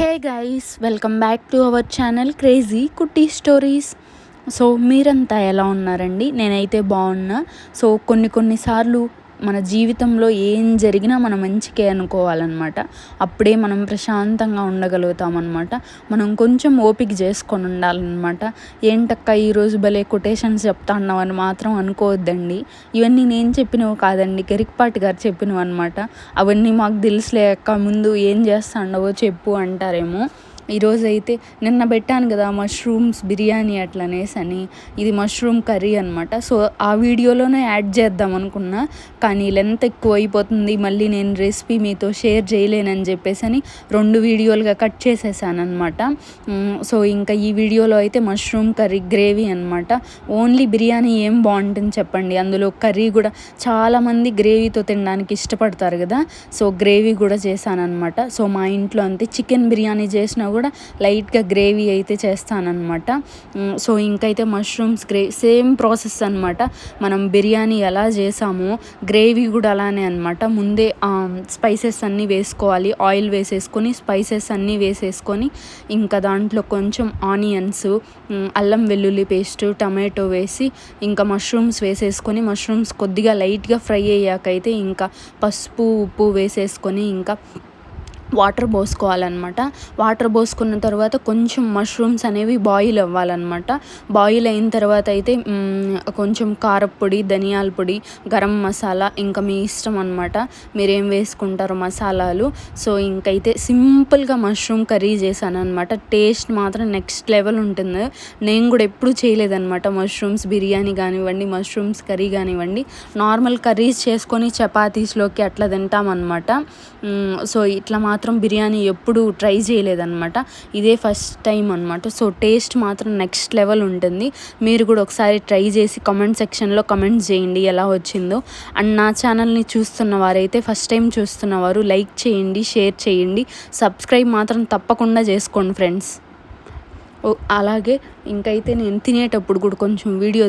Hey guys, welcome back to our channel crazy కుట్టి stories. So మీరంతా ఎలా ఉన్నారండి? నేనైతే బాగున్నా. సో కొన్నిసార్లు మన జీవితంలో ఏం జరిగినా మనం మంచికే అనుకోవాలన్నమాట. అప్పుడే మనం ప్రశాంతంగా ఉండగలుగుతామన్నమాట. మనం కొంచెం ఓపిక చేసుకొని ఉండాలన్నమాట. ఏంటక్క ఈరోజు భలే కొటేషన్స్ చెప్తా ఉన్నావని మాత్రం అనుకోవద్దండి. ఇవన్నీ నేను చెప్పినవి కాదండి, గరికపాటి గారు చెప్పినవి అనమాట. అవన్నీ మాకు తెలుసులేక ముందు ఏం చేస్తాండవో చెప్పు అంటారేమో. ఈరోజైతే నిన్న పెట్టాను కదా మష్రూమ్స్ బిర్యానీ అట్లనేసని, ఇది మష్రూమ్ కర్రీ అనమాట. సో ఆ వీడియోలోనే యాడ్ చేద్దాం అనుకున్నా, కానీ లెంత్ ఎక్కువ అయిపోతుంది, మళ్ళీ నేను రెసిపీ మీతో షేర్ చేయలేనని చెప్పేసి అని 2 వీడియోలుగా కట్ చేసేసాను అనమాట. సో ఇంకా ఈ వీడియోలో అయితే మష్రూమ్ కర్రీ గ్రేవీ అనమాట. ఓన్లీ బిర్యానీ ఏం బాగుంటుంది చెప్పండి, అందులో కర్రీ కూడా చాలామంది గ్రేవీతో తినడానికి ఇష్టపడతారు కదా. సో గ్రేవీ కూడా చేశాను అనమాట. సో మా ఇంట్లో అంతే, చికెన్ బిర్యానీ చేసినా కూడా లైట్గా గ్రేవీ అయితే చేస్తానన్నమాట. సో ఇంకైతే మష్రూమ్స్ సేమ్ ప్రాసెస్ అనమాట. మనం బిర్యానీ ఎలా చేసామో గ్రేవీ కూడా అలానే అనమాట. ముందే స్పైసెస్ అన్నీ వేసుకోవాలి, ఆయిల్ వేసేసుకొని స్పైసెస్ అన్నీ వేసేసుకొని ఇంకా దాంట్లో కొంచెం ఆనియన్స్, అల్లం వెల్లుల్లి పేస్ట్, టమాటో వేసి ఇంకా మష్రూమ్స్ వేసేసుకొని మష్రూమ్స్ కొద్దిగా లైట్గా ఫ్రై అయ్యాకైతే ఇంకా పసుపు ఉప్పు వేసేసుకొని ఇంకా వాటర్ పోసుకోవాలన్నమాట. వాటర్ పోసుకున్న తర్వాత కొంచెం మష్రూమ్స్ అనేవి బాయిల్ అవ్వాలన్నమాట. బాయిల్ అయిన తర్వాత అయితే కొంచెం కారపొడి, ధనియాల పొడి, గరం మసాలా ఇంకా మీ ఇష్టం అనమాట, మీరేం వేసుకుంటారో మసాలాలు. సో ఇంకైతే సింపుల్గా మష్రూమ్ కర్రీ చేశాను అనమాట. టేస్ట్ మాత్రం నెక్స్ట్ లెవెల్ ఉంటుంది. నేను కూడా ఎప్పుడూ చేయలేదన్నమాట మష్రూమ్స్ బిర్యానీ కానివ్వండి, మష్రూమ్స్ కర్రీ కానివ్వండి. నార్మల్ కర్రీస్ చేసుకొని చపాతీస్లోకి అట్లా తింటామన్నమాట. సో ఇట్లా మాత్రం బిర్యానీ ఎప్పుడు ట్రై చేయలేదన్నమాట, ఇదే ఫస్ట్ టైం అనమాట. సో టేస్ట్ మాత్రం నెక్స్ట్ లెవెల్ ఉంటుంది. మీరు కూడా ఒకసారి ట్రై చేసి కామెంట్ సెక్షన్లో కామెంట్స్ చేయండి ఎలా వచ్చిందో. అండ్ నా ఛానల్ని చూస్తున్న వారైతే ఫస్ట్ టైం చూస్తున్నవారు లైక్ చేయండి, షేర్ చేయండి, సబ్స్క్రైబ్ మాత్రం తప్పకుండా చేసుకోండి ఫ్రెండ్స్. అలాగే ఇంకైతే నేను తినేటప్పుడు కూడా కొంచెం వీడియో